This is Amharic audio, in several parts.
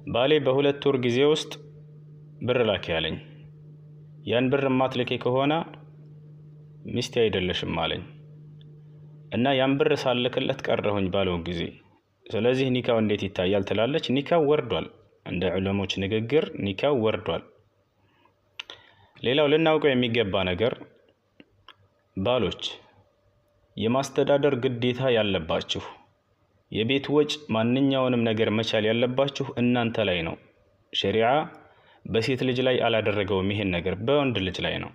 ባሌ በሁለት ወር ጊዜ ውስጥ ብር ላኪ አለኝ። ያን ብር ማትልኪ ከሆነ ሚስቴ አይደለሽም አለኝ እና ያን ብር ሳልክለት ቀረሁኝ ባለው ጊዜ። ስለዚህ ኒካው እንዴት ይታያል ትላለች? ኒካው ወርዷል። እንደ ዑለሞች ንግግር ኒካው ወርዷል። ሌላው ልናውቀው የሚገባ ነገር ባሎች የማስተዳደር ግዴታ ያለባችሁ፣ የቤት ወጭ ማንኛውንም ነገር መቻል ያለባችሁ እናንተ ላይ ነው። ሸሪዓ በሴት ልጅ ላይ አላደረገውም፣ ይሄን ነገር በወንድ ልጅ ላይ ነው።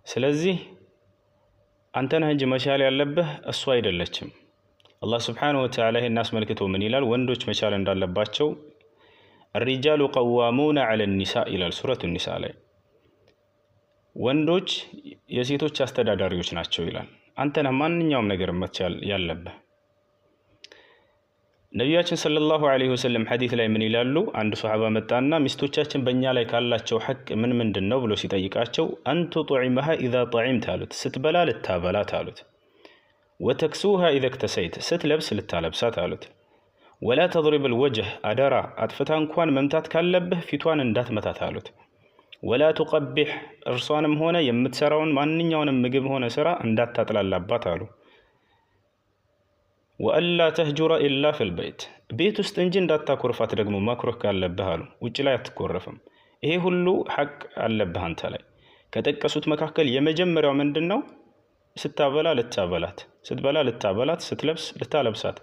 ስለዚህ አንተ ነህ እንጂ መቻል ያለብህ እሱ አይደለችም። አላህ ሱብሓነሁ ወተዓላ ይሄን አስመልክቶ ምን ይላል? ወንዶች መቻል እንዳለባቸው الرجال قوامون على النساء ይላል ሱረቱ ኒሳ ላይ። ወንዶች የሴቶች አስተዳዳሪዎች ናቸው ይላል። አንተ ነህ ማንኛውም ነገር መቻል ያለብህ። ነቢያችን ሰለላሁ ዐለይሂ ወሰለም ሐዲስ ላይ ምን ይላሉ? አንድ ሱሐባ መጣና ሚስቶቻችን በእኛ ላይ ካላቸው ሐቅ ምንድን ነው ብሎ ሲጠይቃቸው አንቱ ጡዒመሃ ኢዛ ጠዒምት አሉት፣ ስትበላ ልታበላት አሉት። ወተክሱሃ ኢዛ እክተሰይት፣ ስትለብስ ልታለብሳት አሉት። ወላ ተድሪብ ልወጅህ፣ አደራ አጥፍታ እንኳን መምታት ካለብህ ፊቷን እንዳትመታት አሉት። ወላ ቱቀቢሕ፣ እርሷንም ሆነ የምትሰራውን ማንኛውንም ምግብ ሆነ ስራ እንዳታጥላላባት አሉ። ወአላ ተህጁረ ኢላ ፊልበይት፣ ቤት ውስጥ እንጂ እንዳታኮርፋት ደግሞ ማኩረፍ ካለብህ አሉ። ውጭ ላይ አትኮረፍም። ይሄ ሁሉ ሐቅ አለብህ አንተ ላይ። ከጠቀሱት መካከል የመጀመሪያው ምንድን ነው? ስታበላ ልታበላት፣ ስትበላ ልታበላት፣ ስትለብስ ልታለብሳት።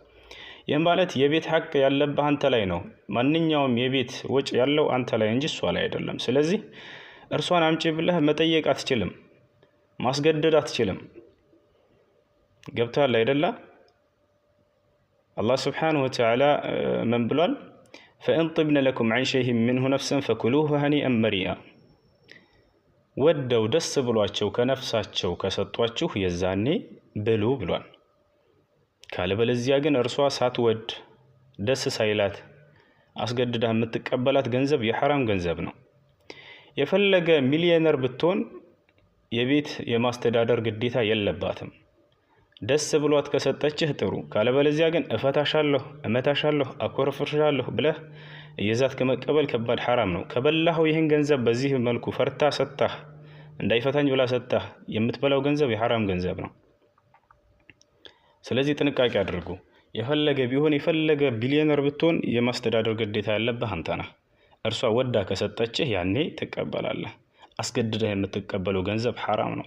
ይህም ማለት የቤት ሐቅ ያለብህ አንተ ላይ ነው። ማንኛውም የቤት ወጭ ያለው አንተ ላይ እንጂ እሷ ላይ አይደለም። ስለዚህ እርሷን አምጪ ብለህ መጠየቅ አትችልም፣ ማስገደድ አትችልም። ገብቶሃል አይደለ? አላህ ስብሓነሁ ወተዓላ ምን ብሏል? ፈኢን ጢብነ ለኩም ዐን ሸይኢን ሚንሁ ነፍሰን ፈኩሉሁ ሀኒአን መሪአ፣ ወደው ደስ ብሏቸው ከነፍሳቸው ከሰጧችሁ የዛኔ ብሉ ብሏል። ካለበለዚያ ግን እርሷ ሳትወድ ደስ ሳይላት አስገድዳ የምትቀበላት ገንዘብ የሐራም ገንዘብ ነው። የፈለገ ሚሊዮነር ብትሆን የቤት የማስተዳደር ግዴታ የለባትም። ደስ ብሏት ከሰጠችህ ጥሩ፣ ካለበለዚያ ግን እፈታሻለሁ፣ እመታሻለሁ፣ አኮርፍሻለሁ ብለህ እየዛት ከመቀበል ከባድ ሐራም ነው። ከበላኸው ይህን ገንዘብ በዚህ መልኩ ፈርታ ሰጣህ፣ እንዳይፈታኝ ብላ ሰጣህ፣ የምትበላው ገንዘብ የሐራም ገንዘብ ነው። ስለዚህ ጥንቃቄ አድርጉ። የፈለገ ቢሆን የፈለገ ቢሊዮነር ብትሆን የማስተዳደር ግዴታ ያለብህ አንተ ነህ። እርሷ ወዳ ከሰጠችህ ያኔ ትቀበላለህ። አስገድደህ የምትቀበለው ገንዘብ ሐራም ነው።